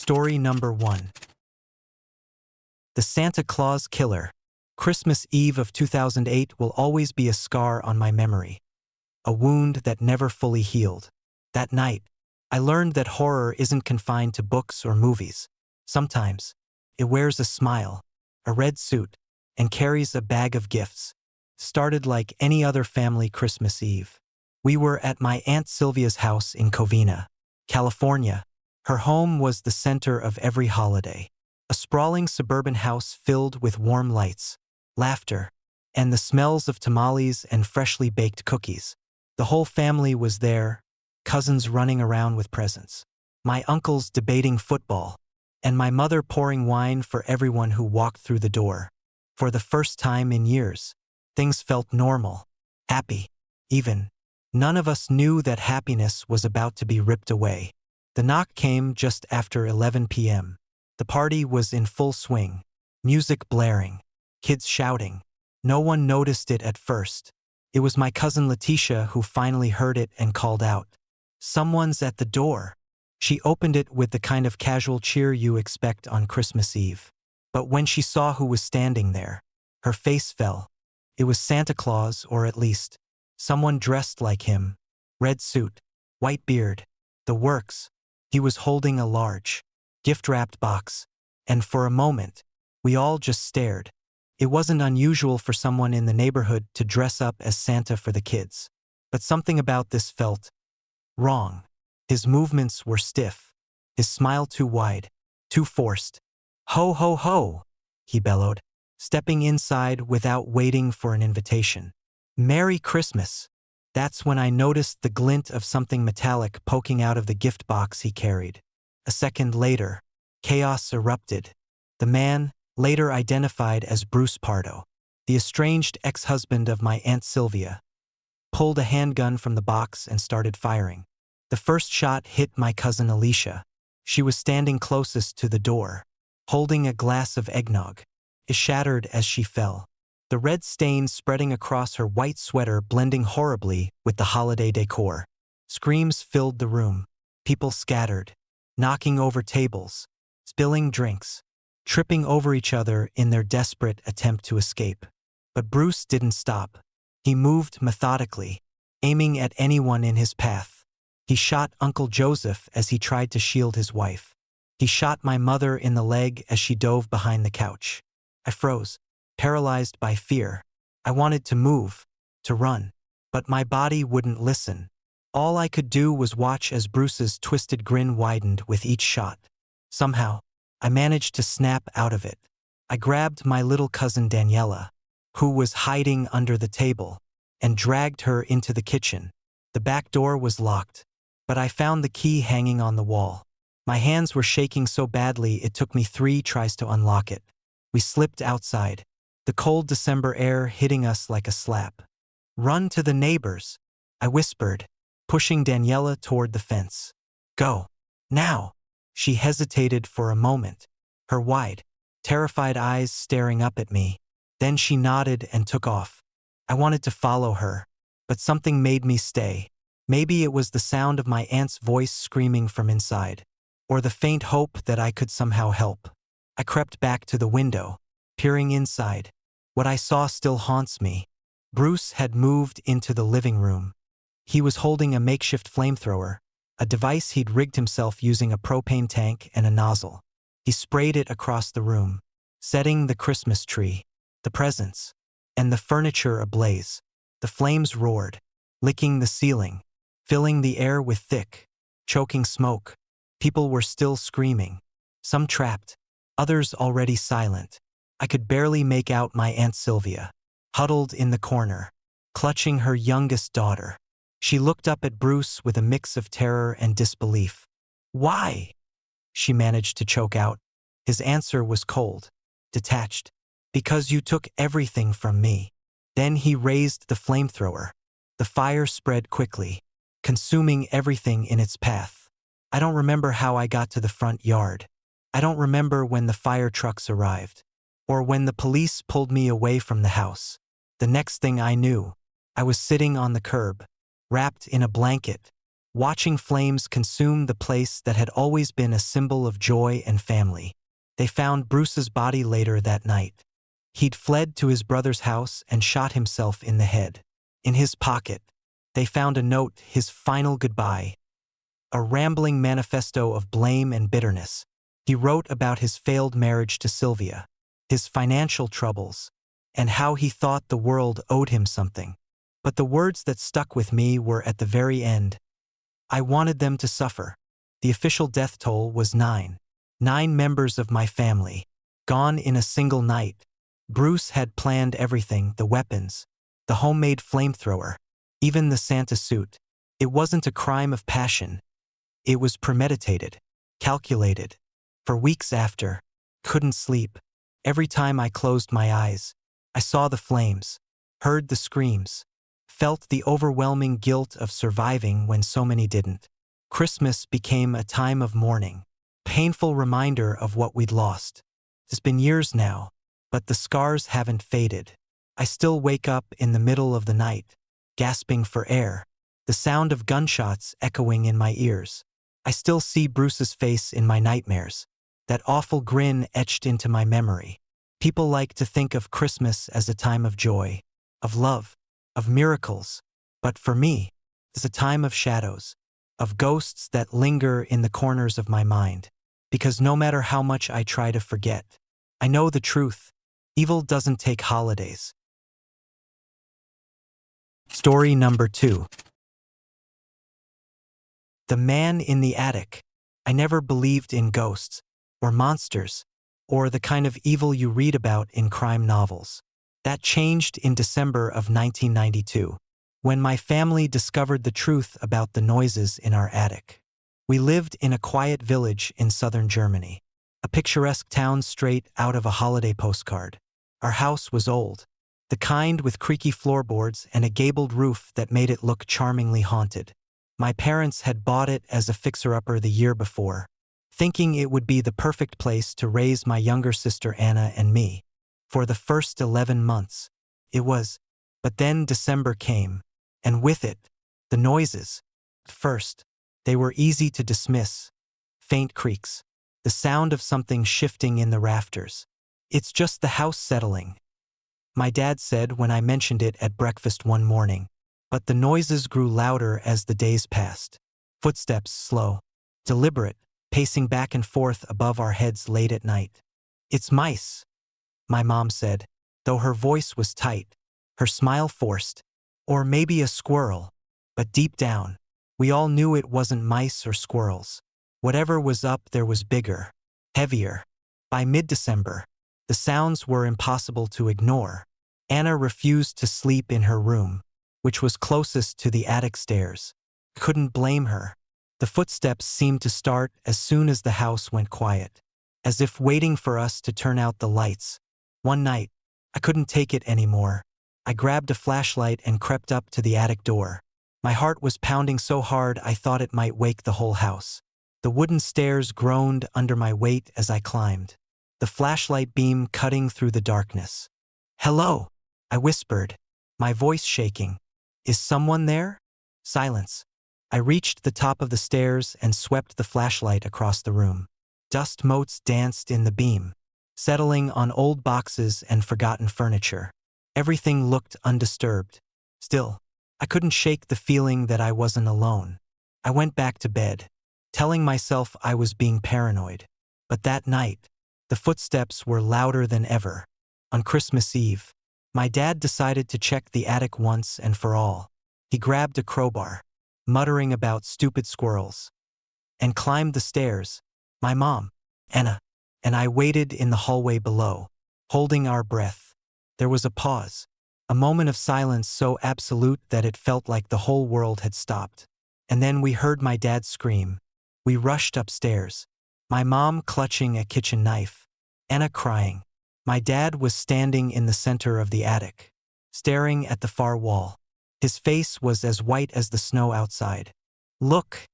Story number 1. The Santa Claus Killer. Christmas Eve of 2008 will always be a scar on my memory. A wound that never fully healed. That night, I learned that horror isn't confined to books or movies. Sometimes, it wears a smile, a red suit, and carries a bag of gifts. Started like any other family Christmas Eve. We were at my Aunt Sylvia's house in Covina, California. Her home was the center of every holiday. A sprawling suburban house filled with warm lights, laughter, and the smells of tamales and freshly baked cookies. The whole family was there, cousins running around with presents, my uncles debating football, and my mother pouring wine for everyone who walked through the door. For the first time in years, things felt normal, happy, even. None of us knew that happiness was about to be ripped away. The knock came just after 11 p.m. The party was in full swing, music blaring, kids shouting. No one noticed it at first. It was my cousin Letitia who finally heard it and called out, "Someone's at the door." She opened it with the kind of casual cheer you expect on Christmas Eve. But when she saw who was standing there, her face fell. It was Santa Claus, or at least, someone dressed like him. Red suit, white beard, the works. He was holding a large, gift-wrapped box, and for a moment, we all just stared. It wasn't unusual for someone in the neighborhood to dress up as Santa for the kids. But something about this felt wrong. His movements were stiff, his smile too wide, too forced. "Ho, ho, ho," he bellowed, stepping inside without waiting for an invitation. "Merry Christmas." That's when I noticed the glint of something metallic poking out of the gift box he carried. A second later, chaos erupted. The man, later identified as Bruce Pardo, the estranged ex-husband of my Aunt Sylvia, pulled a handgun from the box and started firing. The first shot hit my cousin Alicia. She was standing closest to the door, holding a glass of eggnog. It shattered as she fell, the red stain spreading across her white sweater blending horribly with the holiday decor. Screams filled the room. People scattered, knocking over tables, spilling drinks, tripping over each other in their desperate attempt to escape. But Bruce didn't stop. He moved methodically, aiming at anyone in his path. He shot Uncle Joseph as he tried to shield his wife. He shot my mother in the leg as she dove behind the couch. I froze, paralyzed by fear. I wanted to move, to run, but my body wouldn't listen. All I could do was watch as Bruce's twisted grin widened with each shot. Somehow, I managed to snap out of it. I grabbed my little cousin Daniela, who was hiding under the table, and dragged her into the kitchen. The back door was locked, but I found the key hanging on the wall. My hands were shaking so badly it took me 3 tries to unlock it. We slipped outside, the cold December air hitting us like a slap. "Run to the neighbors," I whispered, pushing Daniela toward the fence. "Go. Now." She hesitated for a moment, her wide, terrified eyes staring up at me. Then she nodded and took off. I wanted to follow her, but something made me stay. Maybe it was the sound of my aunt's voice screaming from inside, or the faint hope that I could somehow help. I crept back to the window, peering inside. What I saw still haunts me. Bruce had moved into the living room. He was holding a makeshift flamethrower, a device he'd rigged himself using a propane tank and a nozzle. He sprayed it across the room, setting the Christmas tree, the presents, and the furniture ablaze. The flames roared, licking the ceiling, filling the air with thick, choking smoke. People were still screaming, some trapped, others already silent. I could barely make out my Aunt Sylvia, huddled in the corner, clutching her youngest daughter. She looked up at Bruce with a mix of terror and disbelief. "Why?" she managed to choke out. His answer was cold, detached. "Because you took everything from me." Then he raised the flamethrower. The fire spread quickly, consuming everything in its path. I don't remember how I got to the front yard. I don't remember when the fire trucks arrived, or when the police pulled me away from the house. The next thing I knew, I was sitting on the curb, wrapped in a blanket, watching flames consume the place that had always been a symbol of joy and family. They found Bruce's body later that night. He'd fled to his brother's house and shot himself in the head. In his pocket, they found a note, his final goodbye, a rambling manifesto of blame and bitterness. He wrote about his failed marriage to Sylvia, his financial troubles, and how he thought the world owed him something. But the words that stuck with me were at the very end. I wanted them to suffer. The official death toll was 9. 9 members of my family, gone in a single night. Bruce had planned everything, the weapons, the homemade flamethrower, even the Santa suit. It wasn't a crime of passion. It was premeditated, calculated. For weeks after, couldn't sleep. Every time I closed my eyes, I saw the flames, heard the screams, felt the overwhelming guilt of surviving when so many didn't. Christmas became a time of mourning, painful reminder of what we'd lost. It's been years now, but the scars haven't faded. I still wake up in the middle of the night, gasping for air, the sound of gunshots echoing in my ears. I still see Bruce's face in my nightmares, that awful grin etched into my memory. People like to think of Christmas as a time of joy, of love, of miracles, but for me, it's a time of shadows, of ghosts that linger in the corners of my mind. Because no matter how much I try to forget, I know the truth. Evil doesn't take holidays. Story number 2. The Man in the Attic. I never believed in ghosts, or monsters, or the kind of evil you read about in crime novels. That changed in December of 1992, when my family discovered the truth about the noises in our attic. We lived in a quiet village in southern Germany, a picturesque town straight out of a holiday postcard. Our house was old, the kind with creaky floorboards and a gabled roof that made it look charmingly haunted. My parents had bought it as a fixer-upper the year before, thinking it would be the perfect place to raise my younger sister Anna and me. For the first 11 months, it was. But then December came, and with it, the noises. At first, they were easy to dismiss. Faint creaks, the sound of something shifting in the rafters. It's just the house settling, my dad said when I mentioned it at breakfast one morning. But the noises grew louder as the days passed. Footsteps, slow, deliberate, pacing back and forth above our heads late at night. It's mice, my mom said, though her voice was tight, her smile forced. Or maybe a squirrel. But deep down, we all knew it wasn't mice or squirrels. Whatever was up there was bigger, heavier. By mid-December, the sounds were impossible to ignore. Anna refused to sleep in her room, which was closest to the attic stairs. Couldn't blame her. The footsteps seemed to start as soon as the house went quiet, as if waiting for us to turn out the lights. One night, I couldn't take it anymore. I grabbed a flashlight and crept up to the attic door. My heart was pounding so hard I thought it might wake the whole house. The wooden stairs groaned under my weight as I climbed, the flashlight beam cutting through the darkness. "Hello," I whispered, my voice shaking. "Is someone there?" Silence. I reached the top of the stairs and swept the flashlight across the room. Dust motes danced in the beam, settling on old boxes and forgotten furniture. Everything looked undisturbed. Still, I couldn't shake the feeling that I wasn't alone. I went back to bed, telling myself I was being paranoid. But that night, the footsteps were louder than ever. On Christmas Eve, my dad decided to check the attic once and for all. He grabbed a crowbar, muttering about stupid squirrels, and climbed the stairs. My mom, Anna, and I waited in the hallway below, holding our breath. There was a pause, a moment of silence so absolute that it felt like the whole world had stopped. And then we heard my dad scream. We rushed upstairs, my mom clutching a kitchen knife, Anna crying. My dad was standing in the center of the attic, staring at the far wall. His face was as white as the snow outside. "Look,"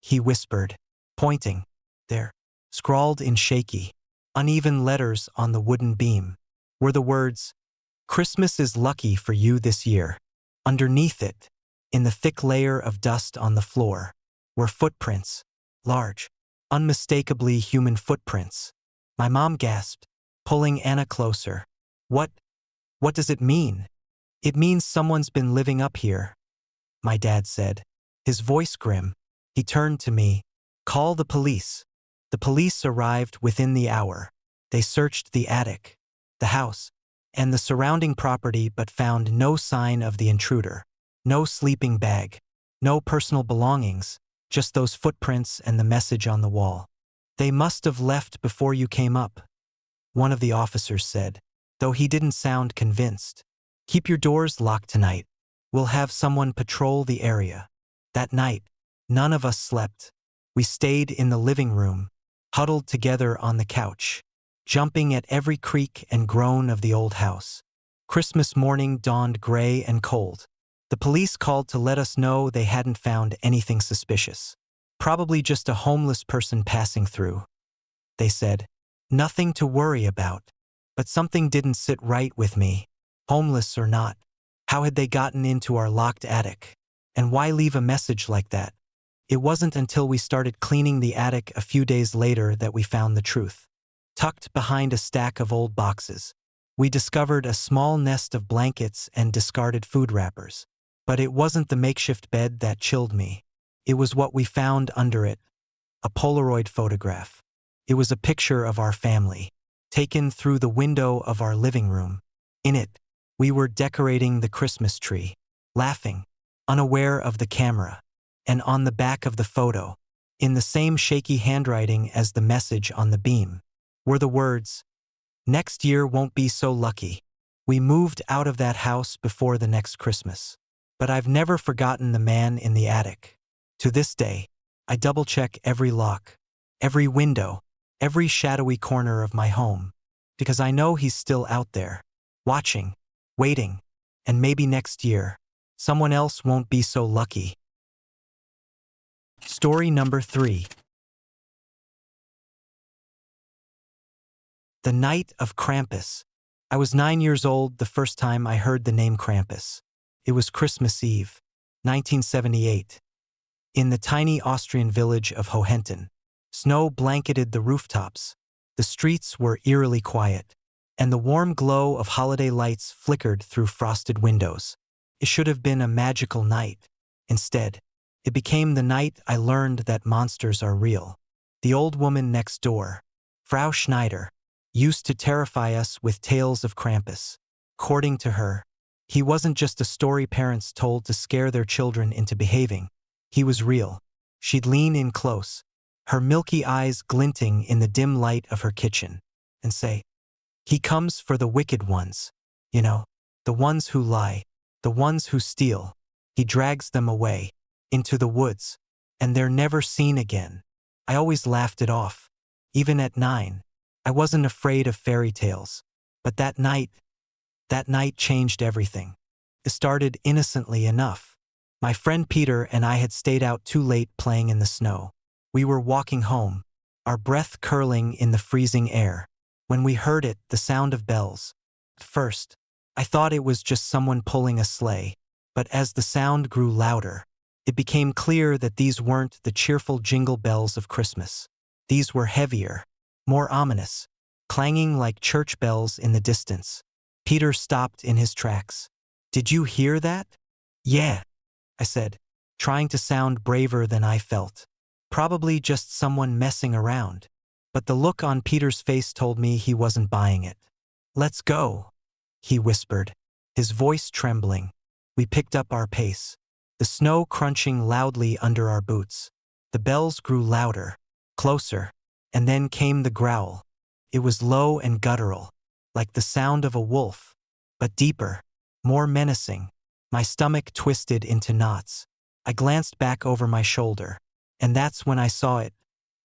he whispered, pointing. There, scrawled in shaky, uneven letters on the wooden beam, were the words, "Christmas is lucky for you this year." Underneath it, in the thick layer of dust on the floor, were footprints. Large, unmistakably human footprints. My mom gasped, pulling Anna closer. What? What does it mean? It means someone's been living up here, my dad said, his voice grim. He turned to me. Call the police. The police arrived within the hour. They searched the attic, the house, and the surrounding property but found no sign of the intruder. No sleeping bag, no personal belongings, just those footprints and the message on the wall. They must have left before you came up, one of the officers said, though he didn't sound convinced. Keep your doors locked tonight. We'll have someone patrol the area. That night, none of us slept. We stayed in the living room, huddled together on the couch, jumping at every creak and groan of the old house. Christmas morning dawned gray and cold. The police called to let us know they hadn't found anything suspicious. Probably just a homeless person passing through. They said, nothing to worry about. But something didn't sit right with me. Homeless or not, how had they gotten into our locked attic? And why leave a message like that? It wasn't until we started cleaning the attic a few days later that we found the truth. Tucked behind a stack of old boxes, we discovered a small nest of blankets and discarded food wrappers. But it wasn't the makeshift bed that chilled me. It was what we found under it. A Polaroid photograph. It was a picture of our family, taken through the window of our living room. In it, we were decorating the Christmas tree, laughing, unaware of the camera. And on the back of the photo, in the same shaky handwriting as the message on the beam, were the words, "Next year won't be so lucky." We moved out of that house before the next Christmas. But I've never forgotten the man in the attic. To this day, I double-check every lock, every window, every shadowy corner of my home, because I know he's still out there, watching, waiting, and maybe next year, someone else won't be so lucky. Story number 3. The Night of Krampus. I was 9 years old the first time I heard the name Krampus. It was Christmas Eve, 1978. In the tiny Austrian village of Hohenton, snow blanketed the rooftops. The streets were eerily quiet, and the warm glow of holiday lights flickered through frosted windows. It should have been a magical night. Instead, it became the night I learned that monsters are real. The old woman next door, Frau Schneider, used to terrify us with tales of Krampus. According to her, he wasn't just a story parents told to scare their children into behaving. He was real. She'd lean in close, her milky eyes glinting in the dim light of her kitchen, and say, "He comes for the wicked ones. You know, the ones who lie, the ones who steal. He drags them away, into the woods, and they're never seen again." I always laughed it off. Even at 9, I wasn't afraid of fairy tales. But that night changed everything. It started innocently enough. My friend Peter and I had stayed out too late playing in the snow. We were walking home, our breath curling in the freezing air, when we heard it, the sound of bells. At first, I thought it was just someone pulling a sleigh, but as the sound grew louder, it became clear that these weren't the cheerful jingle bells of Christmas. These were heavier, more ominous, clanging like church bells in the distance. Peter stopped in his tracks. "Did you hear that?" "Yeah," I said, trying to sound braver than I felt. Probably just someone messing around. But the look on Peter's face told me he wasn't buying it. "Let's go," he whispered, his voice trembling. We picked up our pace, the snow crunching loudly under our boots. The bells grew louder, closer, and then came the growl. It was low and guttural, like the sound of a wolf, but deeper, more menacing. My stomach twisted into knots. I glanced back over my shoulder, and that's when I saw it,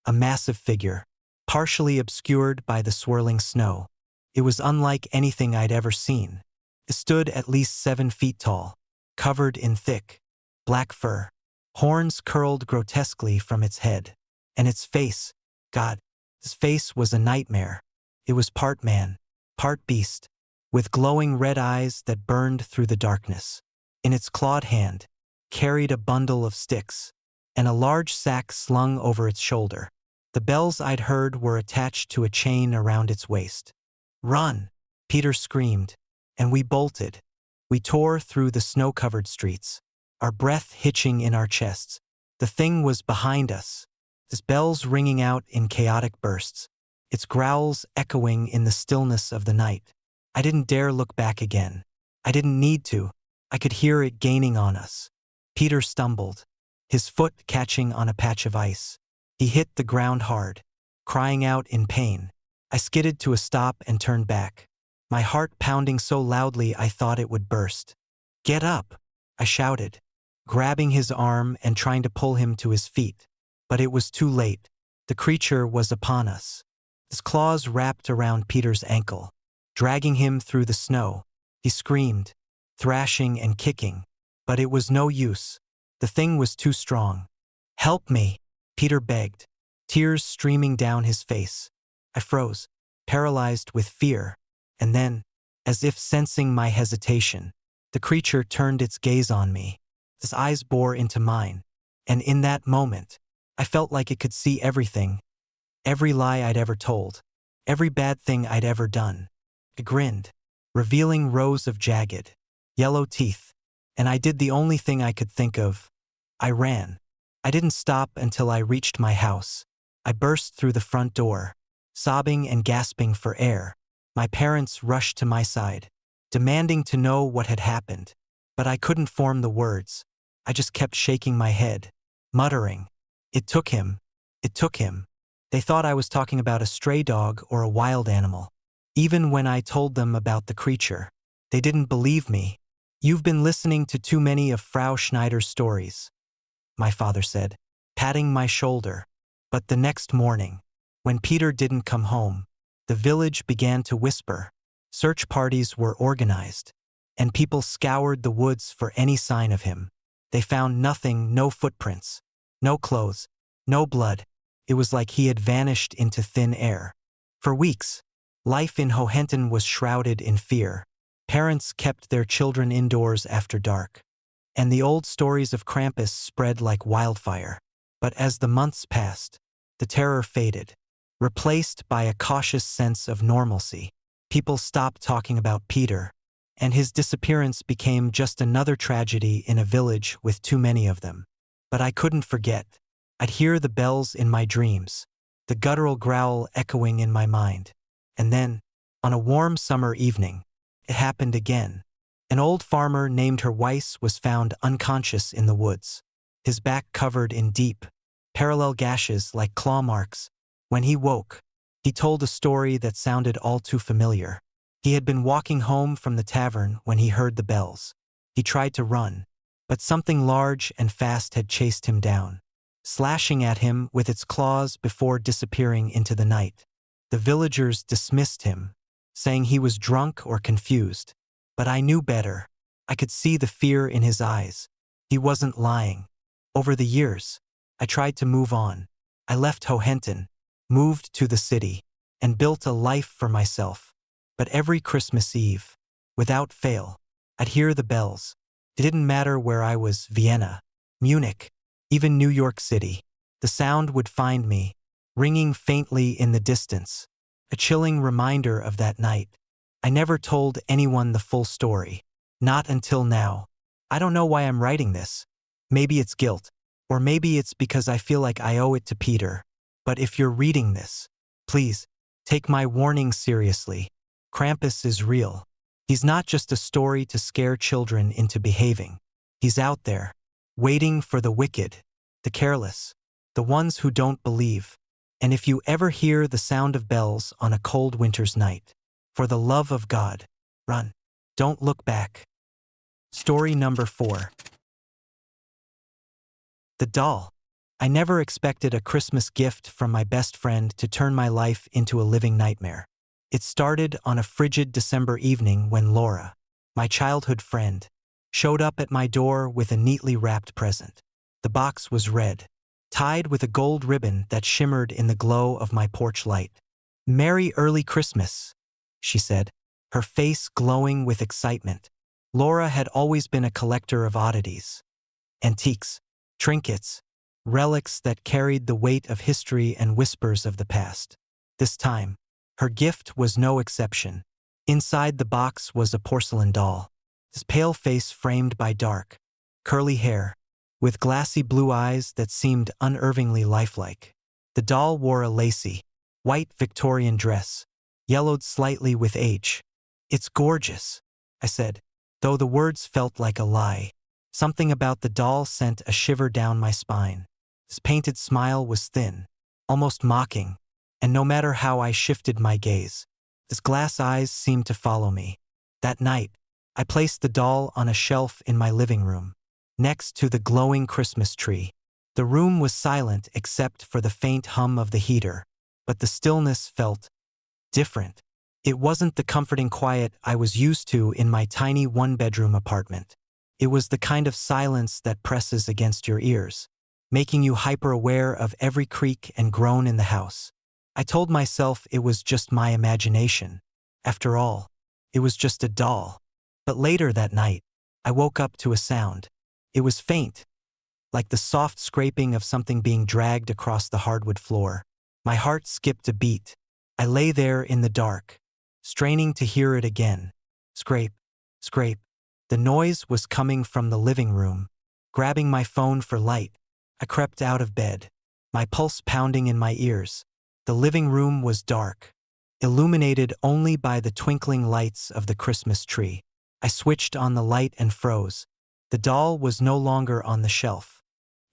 a massive figure, partially obscured by the swirling snow. It was unlike anything I'd ever seen. It stood at least 7 feet tall, covered in thick, black fur. Horns curled grotesquely from its head. And its face, God, his face was a nightmare. It was part man, part beast, with glowing red eyes that burned through the darkness. In its clawed hand, carried a bundle of sticks, and a large sack slung over its shoulder. The bells I'd heard were attached to a chain around its waist. "Run!" Peter screamed, and we bolted. We tore through the snow-covered streets, our breath hitching in our chests. The thing was behind us, its bells ringing out in chaotic bursts, its growls echoing in the stillness of the night. I didn't dare look back again. I didn't need to. I could hear it gaining on us. Peter stumbled, his foot catching on a patch of ice. He hit the ground hard, crying out in pain. I skidded to a stop and turned back, my heart pounding so loudly I thought it would burst. "Get up!" I shouted, grabbing his arm and trying to pull him to his feet. But it was too late. The creature was upon us. His claws wrapped around Peter's ankle, dragging him through the snow. He screamed, thrashing and kicking, but it was no use. The thing was too strong. "Help me!" Peter begged, tears streaming down his face. I froze, paralyzed with fear, and then, as if sensing my hesitation, the creature turned its gaze on me. Its eyes bore into mine, and in that moment, I felt like it could see everything, every lie I'd ever told, every bad thing I'd ever done. It grinned, revealing rows of jagged, yellow teeth, and I did the only thing I could think of. I ran. I didn't stop until I reached my house. I burst through the front door, sobbing and gasping for air. My parents rushed to my side, demanding to know what had happened, but I couldn't form the words. I just kept shaking my head, muttering, "It took him. It took him." They thought I was talking about a stray dog or a wild animal. Even when I told them about the creature, they didn't believe me. "You've been listening to too many of Frau Schneider's stories," my father said, patting my shoulder. But the next morning, when Peter didn't come home, the village began to whisper. Search parties were organized, and people scoured the woods for any sign of him. They found nothing, no footprints, no clothes, no blood. It was like he had vanished into thin air. For weeks, life in Hohenton was shrouded in fear. Parents kept their children indoors after dark, and the old stories of Krampus spread like wildfire. But as the months passed, the terror faded, replaced by a cautious sense of normalcy. People stopped talking about Peter, and his disappearance became just another tragedy in a village with too many of them. But I couldn't forget. I'd hear the bells in my dreams, the guttural growl echoing in my mind. And then, on a warm summer evening, it happened again. An old farmer named Herr Weiss was found unconscious in the woods, his back covered in deep, parallel gashes like claw marks. When he woke, he told a story that sounded all too familiar. He had been walking home from the tavern when he heard the bells. He tried to run, but something large and fast had chased him down, slashing at him with its claws before disappearing into the night. The villagers dismissed him, saying he was drunk or confused. But I knew better. I could see the fear in his eyes. He wasn't lying. Over the years, I tried to move on. I left Hohenton, moved to the city, and built a life for myself. But every Christmas Eve, without fail, I'd hear the bells. It didn't matter where I was, Vienna, Munich, even New York City. The sound would find me, ringing faintly in the distance, a chilling reminder of that night. I never told anyone the full story. Not until now. I don't know why I'm writing this. Maybe it's guilt, or maybe it's because I feel like I owe it to Peter. But if you're reading this, please, take my warning seriously. Krampus is real. He's not just a story to scare children into behaving. He's out there, waiting for the wicked, the careless, the ones who don't believe. And if you ever hear the sound of bells on a cold winter's night, for the love of God, run. Don't look back. Story number 4. The doll. I never expected a Christmas gift from my best friend to turn my life into a living nightmare. It started on a frigid December evening when Laura, my childhood friend, showed up at my door with a neatly wrapped present. The box was red, tied with a gold ribbon that shimmered in the glow of my porch light. "Merry early Christmas," she said, her face glowing with excitement. Laura had always been a collector of oddities, antiques, trinkets, relics that carried the weight of history and whispers of the past. This time, her gift was no exception. Inside the box was a porcelain doll, his pale face framed by dark, curly hair, with glassy blue eyes that seemed unervingly lifelike. The doll wore a lacy, white Victorian dress, yellowed slightly with age. "It's gorgeous," I said, though the words felt like a lie. Something about the doll sent a shiver down my spine. His painted smile was thin, almost mocking, and no matter how I shifted my gaze, his glass eyes seemed to follow me. That night, I placed the doll on a shelf in my living room, next to the glowing Christmas tree. The room was silent except for the faint hum of the heater, but the stillness felt different. It wasn't the comforting quiet I was used to in my tiny one-bedroom apartment. It was the kind of silence that presses against your ears, making you hyper-aware of every creak and groan in the house. I told myself it was just my imagination. After all, it was just a doll. But later that night, I woke up to a sound. It was faint, like the soft scraping of something being dragged across the hardwood floor. My heart skipped a beat. I lay there in the dark, straining to hear it again. Scrape, scrape. The noise was coming from the living room. Grabbing my phone for light, I crept out of bed, my pulse pounding in my ears. The living room was dark, illuminated only by the twinkling lights of the Christmas tree. I switched on the light and froze. The doll was no longer on the shelf.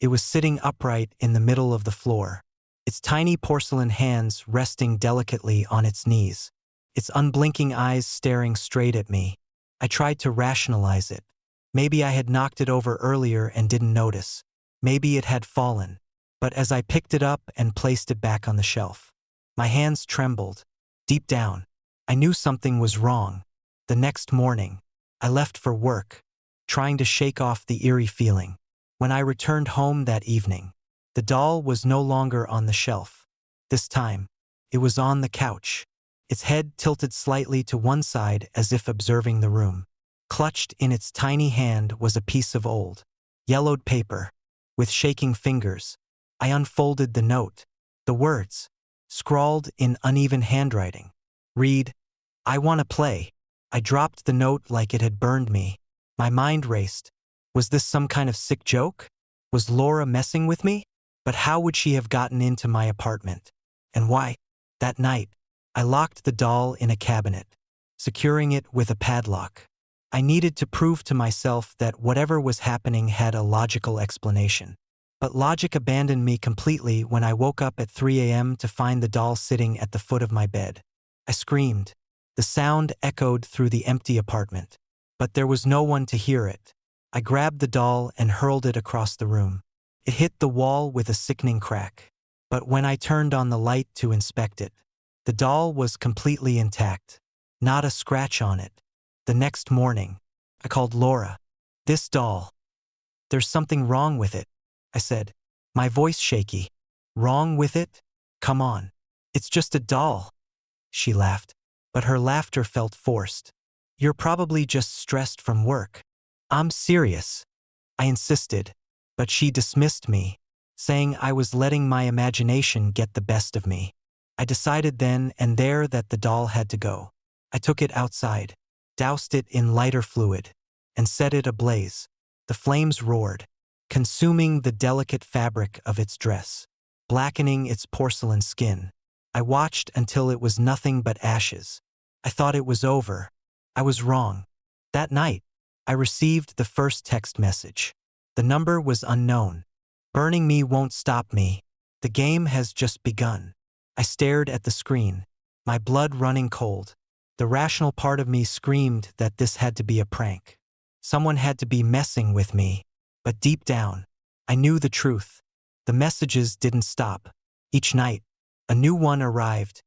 It was sitting upright in the middle of the floor, its tiny porcelain hands resting delicately on its knees, its unblinking eyes staring straight at me. I tried to rationalize it. Maybe I had knocked it over earlier and didn't notice. Maybe it had fallen. But as I picked it up and placed it back on the shelf, my hands trembled. Deep down, I knew something was wrong. The next morning, I left for work, trying to shake off the eerie feeling. When I returned home that evening, the doll was no longer on the shelf. This time, it was on the couch, its head tilted slightly to one side as if observing the room. Clutched in its tiny hand was a piece of old, yellowed paper. With shaking fingers, I unfolded the note. The words, scrawled in uneven handwriting, read, "I want to play." I dropped the note like it had burned me. My mind raced. Was this some kind of sick joke? Was Laura messing with me? But how would she have gotten into my apartment? And why? That night, I locked the doll in a cabinet, securing it with a padlock. I needed to prove to myself that whatever was happening had a logical explanation. But logic abandoned me completely when I woke up at 3 a.m. to find the doll sitting at the foot of my bed. I screamed. The sound echoed through the empty apartment, but there was no one to hear it. I grabbed the doll and hurled it across the room. It hit the wall with a sickening crack. But when I turned on the light to inspect it, the doll was completely intact. Not a scratch on it. The next morning, I called Laura. "This doll. There's something wrong with it," I said, my voice shaky. "Wrong with it? Come on. It's just a doll." She laughed, but her laughter felt forced. "You're probably just stressed from work." "I'm serious," I insisted, but she dismissed me, saying I was letting my imagination get the best of me. I decided then and there that the doll had to go. I took it outside, doused it in lighter fluid, and set it ablaze. The flames roared, consuming the delicate fabric of its dress, blackening its porcelain skin. I watched until it was nothing but ashes. I thought it was over. I was wrong. That night, I received the first text message. The number was unknown. "Burning me won't stop me. The game has just begun." I stared at the screen, my blood running cold. The rational part of me screamed that this had to be a prank. Someone had to be messing with me. But deep down, I knew the truth. The messages didn't stop. Each night, a new one arrived.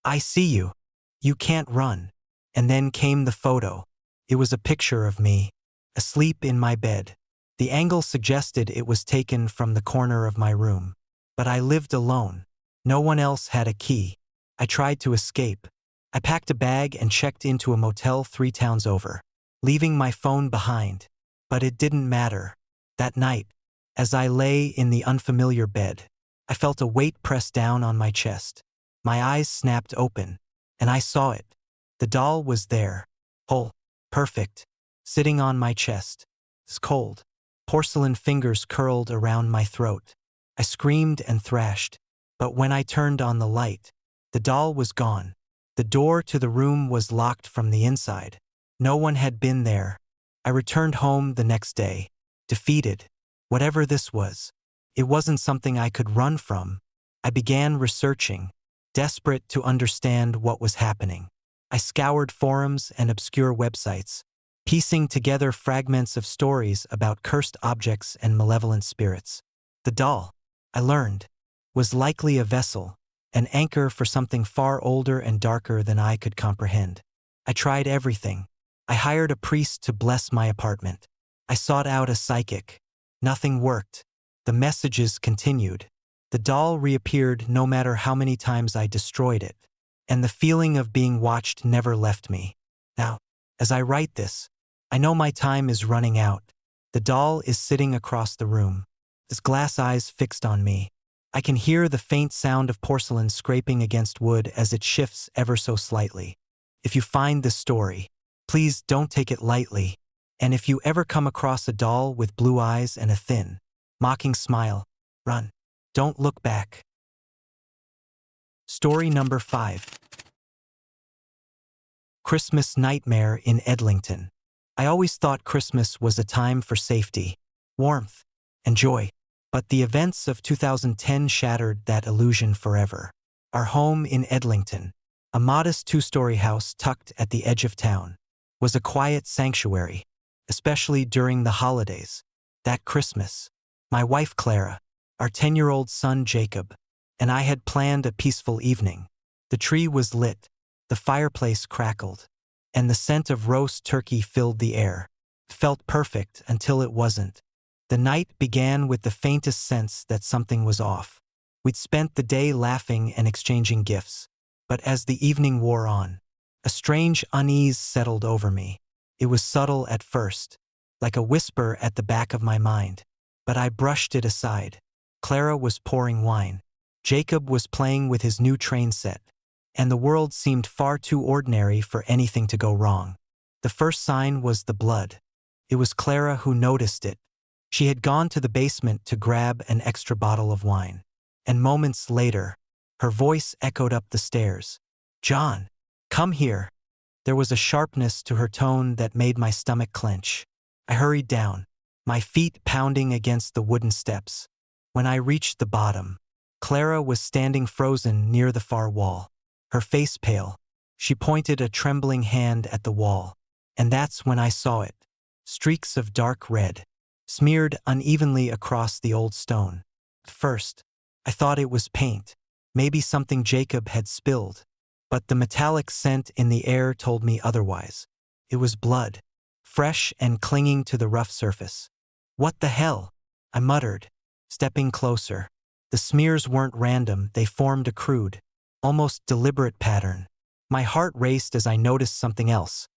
"I see you. You can't run." And then came the photo. It was a picture of me, asleep in my bed. The angle suggested it was taken from the corner of my room. But I lived alone. No one else had a key. I tried to escape. I packed a bag and checked into a motel 3 towns over, leaving my phone behind. But it didn't matter. That night, As I lay in the unfamiliar bed, I felt a weight press down on my chest. My eyes snapped open, and I saw it. The doll was there, whole, perfect, sitting on my chest. It's cold. Porcelain fingers curled around my throat. I screamed and thrashed, but when I turned on the light, the doll was gone. The door to the room was locked from the inside. No one had been there. I returned home the next day, defeated. Whatever this was, it wasn't something I could run from. I began researching, desperate to understand what was happening. I scoured forums and obscure websites, piecing together fragments of stories about cursed objects and malevolent spirits. The doll, I learned, was likely a vessel, an anchor for something far older and darker than I could comprehend. I tried everything. I hired a priest to bless my apartment. I sought out a psychic. Nothing worked. The messages continued. The doll reappeared no matter how many times I destroyed it, and the feeling of being watched never left me. Now, as I write this, I know my time is running out. The doll is sitting across the room, its glass eyes fixed on me. I can hear the faint sound of porcelain scraping against wood as it shifts ever so slightly. If you find this story, please don't take it lightly. And if you ever come across a doll with blue eyes and a thin, mocking smile, run. Don't look back. Story number 5. Christmas Nightmare in Edlington. I always thought Christmas was a time for safety, warmth, and joy. But the events of 2010 shattered that illusion forever. Our home in Edlington, a modest 2-story house tucked at the edge of town, was a quiet sanctuary, especially during the holidays. That Christmas, my wife Clara, our 10-year-old son Jacob, and I had planned a peaceful evening. The tree was lit, the fireplace crackled, and the scent of roast turkey filled the air. It felt perfect until it wasn't. The night began with the faintest sense that something was off. We'd spent the day laughing and exchanging gifts, but as the evening wore on, a strange unease settled over me. It was subtle at first, like a whisper at the back of my mind, but I brushed it aside. Clara was pouring wine. Jacob was playing with his new train set, and the world seemed far too ordinary for anything to go wrong. The first sign was the blood. It was Clara who noticed it. She had gone to the basement to grab an extra bottle of wine, and moments later, her voice echoed up the stairs. "John, come here." There was a sharpness to her tone that made my stomach clench. I hurried down, my feet pounding against the wooden steps. When I reached the bottom, Clara was standing frozen near the far wall, her face pale. She pointed a trembling hand at the wall, and that's when I saw it. Streaks of dark red, smeared unevenly across the old stone. At first, I thought it was paint, maybe something Jacob had spilled, but the metallic scent in the air told me otherwise. It was blood, fresh and clinging to the rough surface. "What the hell?" I muttered, stepping closer. The smears weren't random, they formed a crude, almost deliberate pattern. My heart raced as I noticed something else.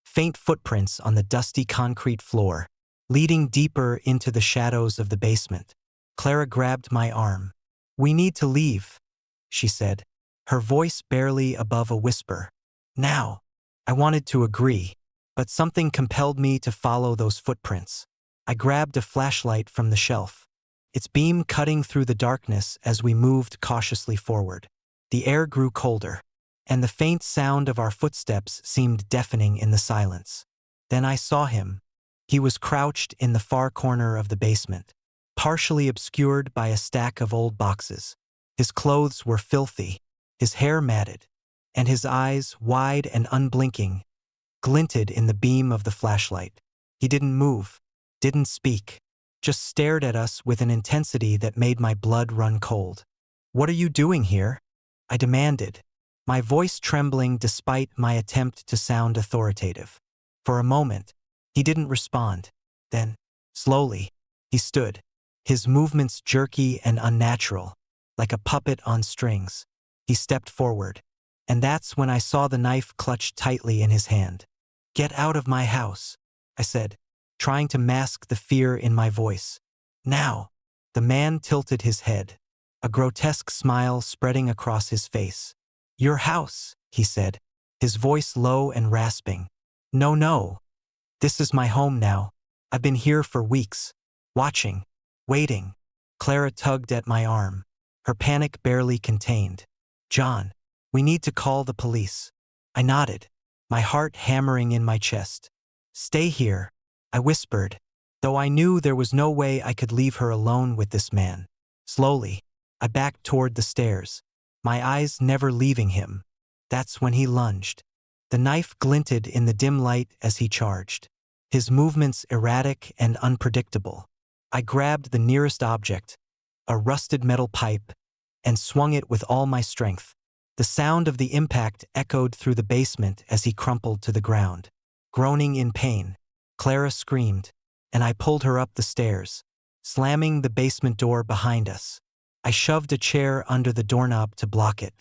Faint footprints on the dusty concrete floor, leading deeper into the shadows of the basement. Clara grabbed my arm. "We need to leave," she said, her voice barely above a whisper. "Now." I wanted to agree, but something compelled me to follow those footprints. I grabbed a flashlight from the shelf, its beam cutting through the darkness as we moved cautiously forward. The air grew colder, and the faint sound of our footsteps seemed deafening in the silence. Then I saw him. He was crouched in the far corner of the basement, partially obscured by a stack of old boxes. His clothes were filthy, his hair matted, and his eyes, wide and unblinking, glinted in the beam of the flashlight. He didn't move, didn't speak, just stared at us with an intensity that made my blood run cold. "What are you doing here?" I demanded, my voice trembling despite my attempt to sound authoritative. For a moment, he didn't respond. Then, slowly, he stood, his movements jerky and unnatural, like a puppet on strings. He stepped forward, and that's when I saw the knife clutched tightly in his hand. "Get out of my house," I said, trying to mask the fear in my voice. Now, the man tilted his head, a grotesque smile spreading across his face. Your house, he said, his voice low and rasping. No, no. This is my home now. I've been here for weeks, watching, waiting. Clara tugged at my arm, her panic barely contained. John, we need to call the police. I nodded, my heart hammering in my chest. Stay here, I whispered, though I knew there was no way I could leave her alone with this man. Slowly, I backed toward the stairs, my eyes never leaving him. That's when he lunged. The knife glinted in the dim light as he charged, his movements erratic and unpredictable. I grabbed the nearest object, a rusted metal pipe, and swung it with all my strength. The sound of the impact echoed through the basement as he crumpled to the ground. Groaning in pain, Clara screamed, and I pulled her up the stairs, slamming the basement door behind us. I shoved a chair under the doorknob to block it,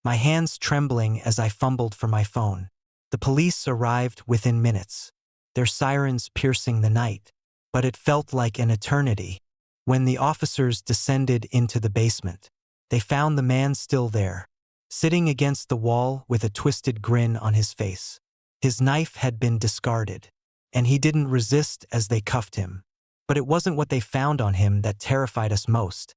my hands trembling as I fumbled for my phone. The police arrived within minutes, their sirens piercing the night, but it felt like an eternity. When the officers descended into the basement, they found the man still there, sitting against the wall with a twisted grin on his face. His knife had been discarded, and he didn't resist as they cuffed him. But it wasn't what they found on him that terrified us most.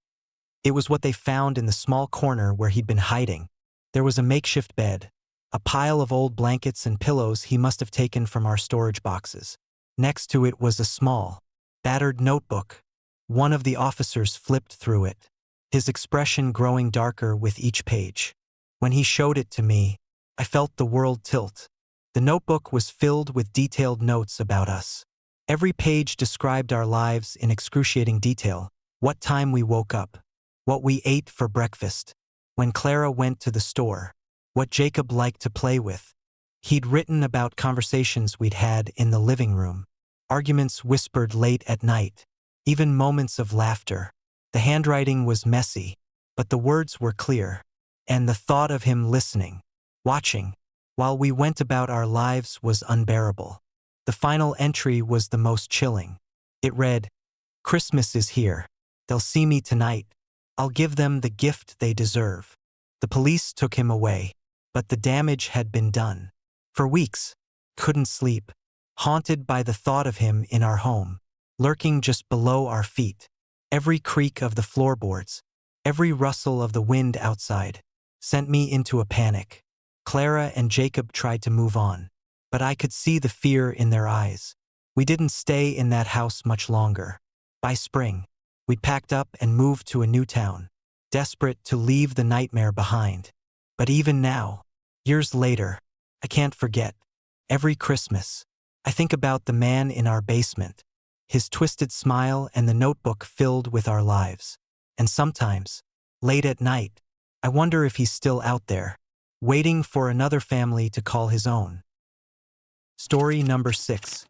It was what they found in the small corner where he'd been hiding. There was a makeshift bed, a pile of old blankets and pillows he must have taken from our storage boxes. Next to it was a small, battered notebook. One of the officers flipped through it, his expression growing darker with each page. When he showed it to me, I felt the world tilt. The notebook was filled with detailed notes about us. Every page described our lives in excruciating detail: what time we woke up, what we ate for breakfast, when Clara went to the store, what Jacob liked to play with. He'd written about conversations we'd had in the living room, arguments whispered late at night, even moments of laughter. The handwriting was messy, but the words were clear, and the thought of him listening, watching, while we went about our lives was unbearable. The final entry was the most chilling. It read, "Christmas is here. They'll see me tonight. I'll give them the gift they deserve." The police took him away, but the damage had been done. For weeks, couldn't sleep, haunted by the thought of him in our home, lurking just below our feet. Every creak of the floorboards, every rustle of the wind outside, sent me into a panic. Clara and Jacob tried to move on, but I could see the fear in their eyes. We didn't stay in that house much longer. By spring, we packed up and moved to a new town, desperate to leave the nightmare behind. But even now, years later, I can't forget. Every Christmas, I think about the man in our basement, his twisted smile and the notebook filled with our lives. And sometimes, late at night, I wonder if he's still out there, waiting for another family to call his own. Story number 6.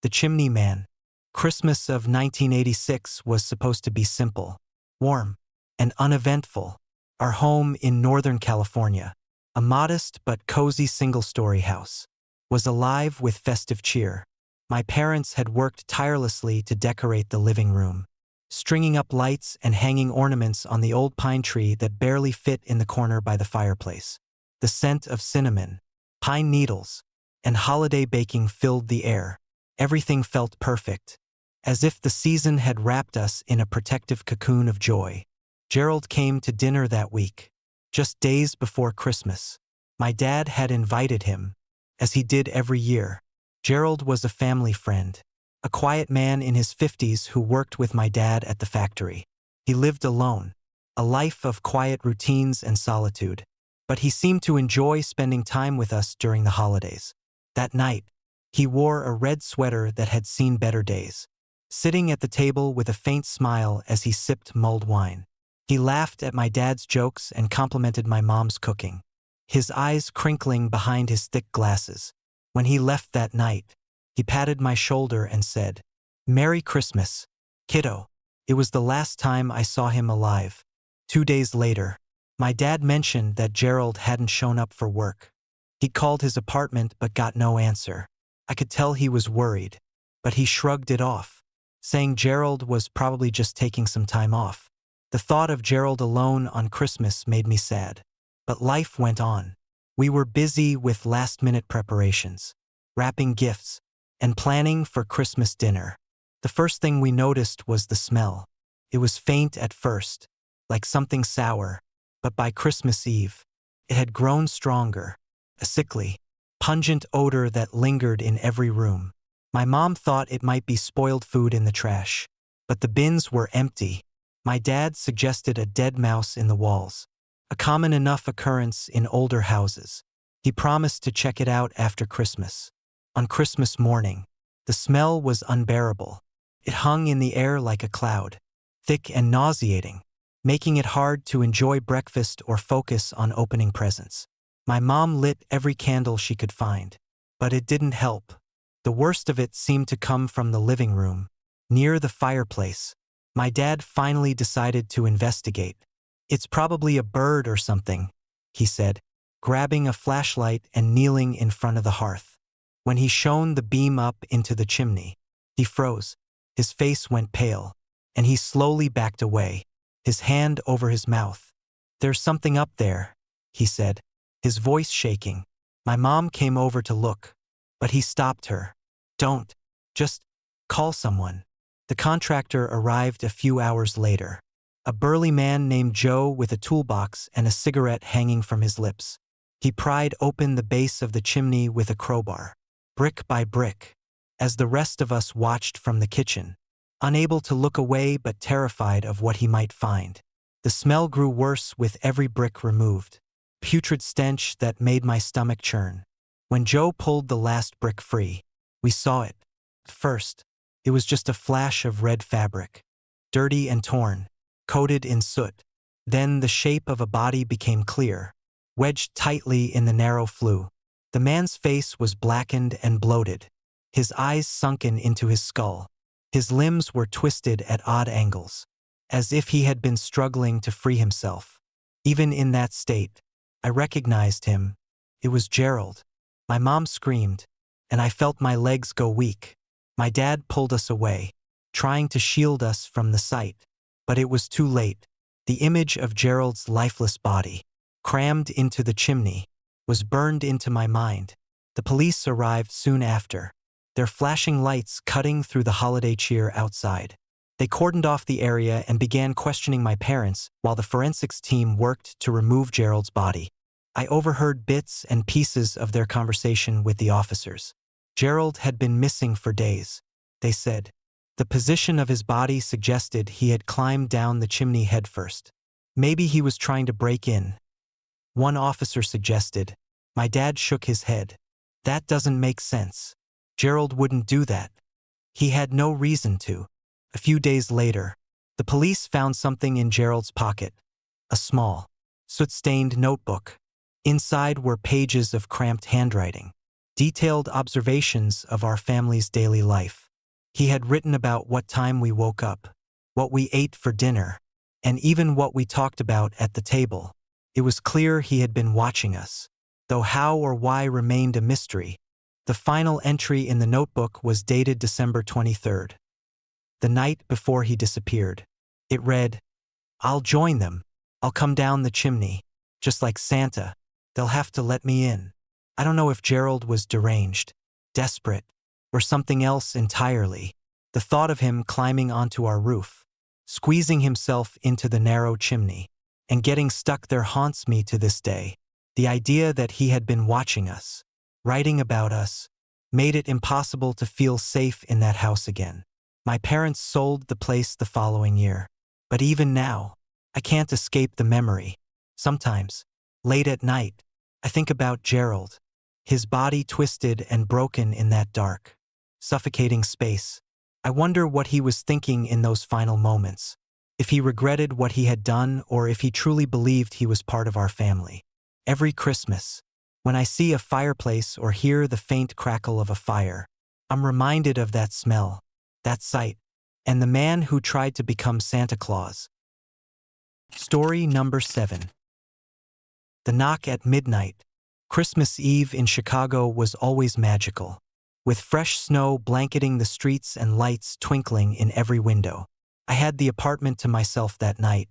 The Chimney Man. Christmas of 1986 was supposed to be simple, warm, and uneventful. Our home in Northern California, a modest but cozy single-story house, was alive with festive cheer. My parents had worked tirelessly to decorate the living room, stringing up lights and hanging ornaments on the old pine tree that barely fit in the corner by the fireplace. The scent of cinnamon, pine needles, and holiday baking filled the air. Everything felt perfect, as if the season had wrapped us in a protective cocoon of joy. Gerald came to dinner that week, just days before Christmas. My dad had invited him, as he did every year. Gerald was a family friend, a quiet man in his 50s who worked with my dad at the factory. He lived alone, a life of quiet routines and solitude, but he seemed to enjoy spending time with us during the holidays. That night, he wore a red sweater that had seen better days, sitting at the table with a faint smile as he sipped mulled wine. He laughed at my dad's jokes and complimented my mom's cooking, his eyes crinkling behind his thick glasses. When he left that night, he patted my shoulder and said, "Merry Christmas, kiddo." It was the last time I saw him alive. 2 days later, my dad mentioned that Gerald hadn't shown up for work. He'd called his apartment but got no answer. I could tell he was worried, but he shrugged it off. saying Gerald was probably just taking some time off. The thought of Gerald alone on Christmas made me sad. But life went on. We were busy with last-minute preparations, wrapping gifts, and planning for Christmas dinner. The first thing we noticed was the smell. It was faint at first, like something sour, but by Christmas Eve, it had grown stronger, a sickly, pungent odor that lingered in every room. My mom thought it might be spoiled food in the trash, but the bins were empty. My dad suggested a dead mouse in the walls, a common enough occurrence in older houses. He promised to check it out after Christmas. On Christmas morning, the smell was unbearable. It hung in the air like a cloud, thick and nauseating, making it hard to enjoy breakfast or focus on opening presents. My mom lit every candle she could find, but it didn't help. The worst of it seemed to come from the living room, near the fireplace. My dad finally decided to investigate. "It's probably a bird or something," he said, grabbing a flashlight and kneeling in front of the hearth. When he shone the beam up into the chimney, he froze. His face went pale, and he slowly backed away, his hand over his mouth. "There's something up there," he said, his voice shaking. My mom came over to look, but he stopped her. "Don't. Just call someone." The contractor arrived a few hours later, a burly man named Joe with a toolbox and a cigarette hanging from his lips. He pried open the base of the chimney with a crowbar, brick by brick, as the rest of us watched from the kitchen, unable to look away but terrified of what he might find. The smell grew worse with every brick removed, putrid stench that made my stomach churn. When Joe pulled the last brick free, we saw it. First, it was just a flash of red fabric, dirty and torn, coated in soot. Then the shape of a body became clear, wedged tightly in the narrow flue. The man's face was blackened and bloated, his eyes sunken into his skull. His limbs were twisted at odd angles, as if he had been struggling to free himself. Even in that state, I recognized him. It was Gerald. My mom screamed, and I felt my legs go weak. My dad pulled us away, trying to shield us from the sight. But it was too late. The image of Gerald's lifeless body, crammed into the chimney, was burned into my mind. The police arrived soon after, their flashing lights cutting through the holiday cheer outside. They cordoned off the area and began questioning my parents while the forensics team worked to remove Gerald's body. I overheard bits and pieces of their conversation with the officers. Gerald had been missing for days, they said. The position of his body suggested he had climbed down the chimney headfirst. Maybe he was trying to break in. One officer suggested. My dad shook his head. "That doesn't make sense. Gerald wouldn't do that. He had no reason to." A few days later, the police found something in Gerald's pocket, a small, soot-stained notebook. Inside were pages of cramped handwriting, detailed observations of our family's daily life. He had written about what time we woke up, what we ate for dinner, and even what we talked about at the table. It was clear he had been watching us, though how or why remained a mystery. The final entry in the notebook was dated December 23rd, the night before he disappeared. It read, "I'll join them. I'll come down the chimney, just like Santa. They'll have to let me in." I don't know if Gerald was deranged, desperate, or something else entirely. The thought of him climbing onto our roof, squeezing himself into the narrow chimney, and getting stuck there haunts me to this day. The idea that he had been watching us, writing about us, made it impossible to feel safe in that house again. My parents sold the place the following year. But even now, I can't escape the memory. Sometimes, late at night, I think about Gerald, his body twisted and broken in that dark, suffocating space. I wonder what he was thinking in those final moments, if he regretted what he had done or if he truly believed he was part of our family. Every Christmas, when I see a fireplace or hear the faint crackle of a fire, I'm reminded of that smell, that sight, and the man who tried to become Santa Claus. Story number 7. The knock at midnight. Christmas Eve in Chicago was always magical. with fresh snow blanketing the streets and lights twinkling in every window. I had the apartment to myself that night,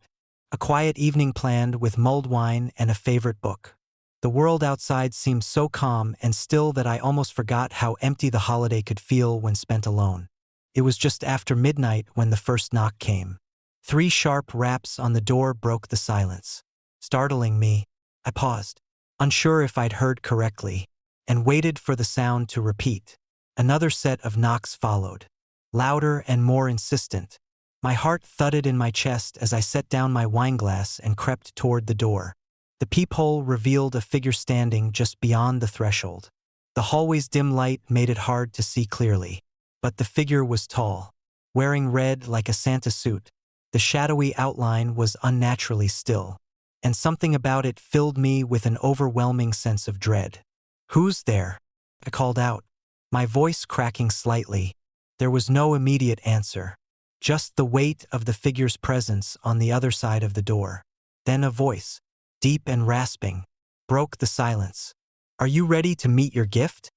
a quiet evening planned with mulled wine and a favorite book. The world outside seemed so calm and still that I almost forgot how empty the holiday could feel when spent alone. It was just after midnight when the first knock came. 3 sharp raps on the door broke the silence. Startling me, I paused, unsure if I'd heard correctly, and waited for the sound to repeat. Another set of knocks followed, louder and more insistent. My heart thudded in my chest as I set down my wineglass and crept toward the door. The peephole revealed a figure standing just beyond the threshold. The hallway's dim light made it hard to see clearly, but the figure was tall, wearing red like a Santa suit. The shadowy outline was unnaturally still, and something about it filled me with an overwhelming sense of dread. "Who's there?" I called out, my voice cracking slightly. There was no immediate answer, just the weight of the figure's presence on the other side of the door. Then a voice, deep and rasping, broke the silence. "Are you ready to meet your gift?"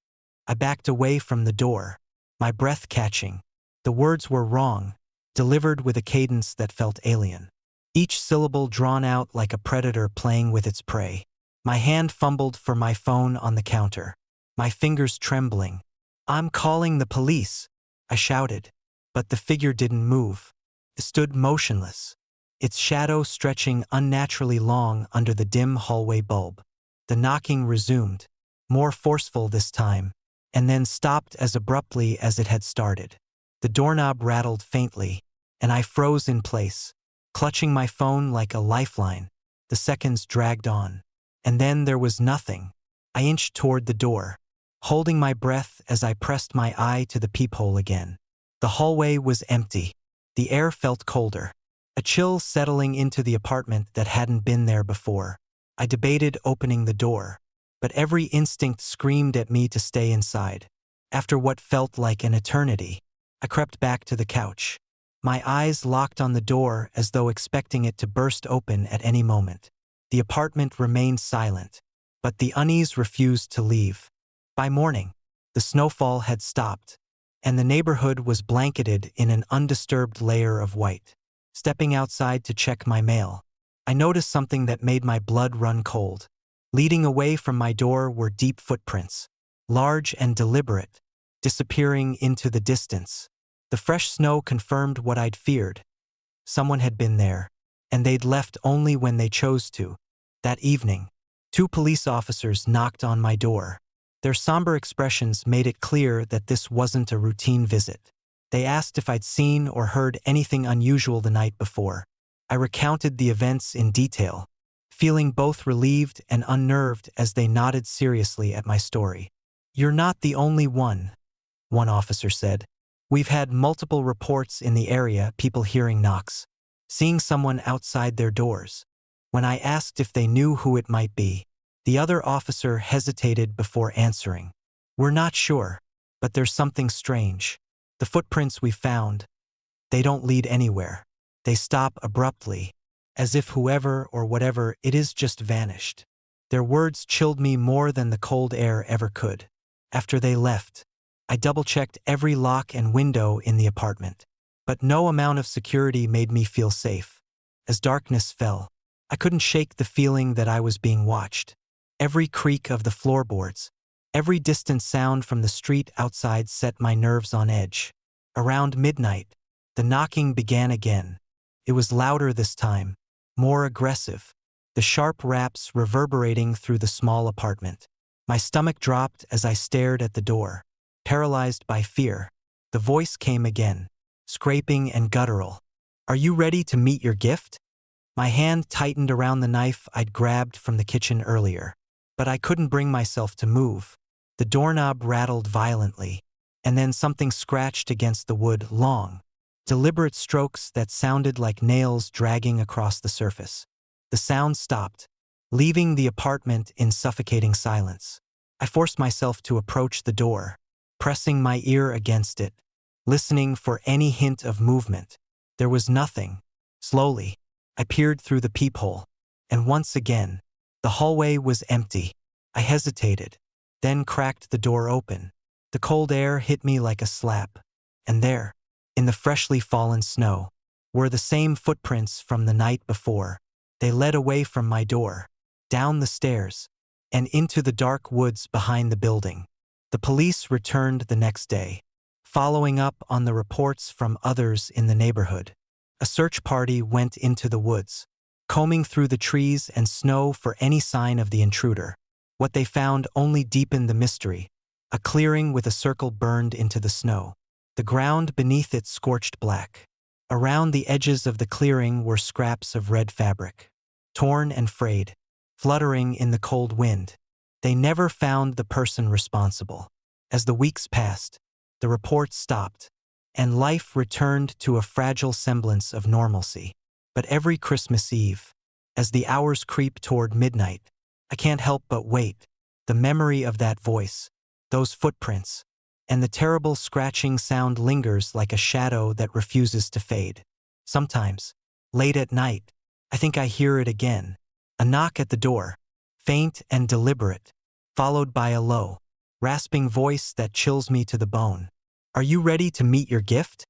I backed away from the door, my breath catching. The words were wrong, delivered with a cadence that felt alien, each syllable drawn out like a predator playing with its prey. My hand fumbled for my phone on the counter, my fingers trembling. "I'm calling the police," I shouted, but the figure didn't move. It stood motionless, its shadow stretching unnaturally long under the dim hallway bulb. The knocking resumed, more forceful this time, and then stopped as abruptly as it had started. The doorknob rattled faintly, and I froze in place, clutching my phone like a lifeline. The seconds dragged on, and then there was nothing. I inched toward the door, holding my breath as I pressed my eye to the peephole again. The hallway was empty. The air felt colder, a chill settling into the apartment that hadn't been there before. I debated opening the door, but every instinct screamed at me to stay inside. After what felt like an eternity, I crept back to the couch, my eyes locked on the door as though expecting it to burst open at any moment. The apartment remained silent, but the unease refused to leave. By morning, the snowfall had stopped, and the neighborhood was blanketed in an undisturbed layer of white. Stepping outside to check my mail, I noticed something that made my blood run cold. Leading away from my door were deep footprints, large and deliberate, disappearing into the distance. The fresh snow confirmed what I'd feared. Someone had been there, and they'd left only when they chose to. That evening, 2 police officers knocked on my door. Their somber expressions made it clear that this wasn't a routine visit. They asked if I'd seen or heard anything unusual the night before. I recounted the events in detail, feeling both relieved and unnerved as they nodded seriously at my story. "You're not the only one," one officer said. "We've had multiple reports in the area, people hearing knocks, seeing someone outside their doors." When I asked if they knew who it might be, the other officer hesitated before answering. "We're not sure, but there's something strange. The footprints we found, they don't lead anywhere. They stop abruptly, as if whoever or whatever it is just vanished." Their words chilled me more than the cold air ever could. After they left, I double-checked every lock and window in the apartment, but no amount of security made me feel safe. As darkness fell, I couldn't shake the feeling that I was being watched. Every creak of the floorboards, every distant sound from the street outside set my nerves on edge. Around midnight, the knocking began again. It was louder this time, more aggressive, the sharp raps reverberating through the small apartment. My stomach dropped as I stared at the door, paralyzed by fear. The voice came again, scraping and guttural. "Are you ready to meet your gift?" My hand tightened around the knife I'd grabbed from the kitchen earlier, but I couldn't bring myself to move. The doorknob rattled violently, and then something scratched against the wood, long, deliberate strokes that sounded like nails dragging across the surface. The sound stopped, leaving the apartment in suffocating silence. I forced myself to approach the door, pressing my ear against it, listening for any hint of movement. There was nothing. Slowly, I peered through the peephole, and once again, the hallway was empty. I hesitated, then cracked the door open. The cold air hit me like a slap, and there, in the freshly fallen snow, were the same footprints from the night before. They led away from my door, down the stairs, and into the dark woods behind the building. The police returned the next day, following up on the reports from others in the neighborhood. A search party went into the woods, combing through the trees and snow for any sign of the intruder. What they found only deepened the mystery: a clearing with a circle burned into the snow, the ground beneath it scorched black. Around the edges of the clearing were scraps of red fabric, torn and frayed, fluttering in the cold wind. They never found the person responsible. As the weeks passed, the reports stopped, and life returned to a fragile semblance of normalcy. But every Christmas Eve, as the hours creep toward midnight, I can't help but wait. The memory of that voice, those footprints, and the terrible scratching sound lingers like a shadow that refuses to fade. Sometimes, late at night, I think I hear it again. A knock at the door, faint and deliberate, followed by a low, rasping voice that chills me to the bone. "Are you ready to meet your gift?"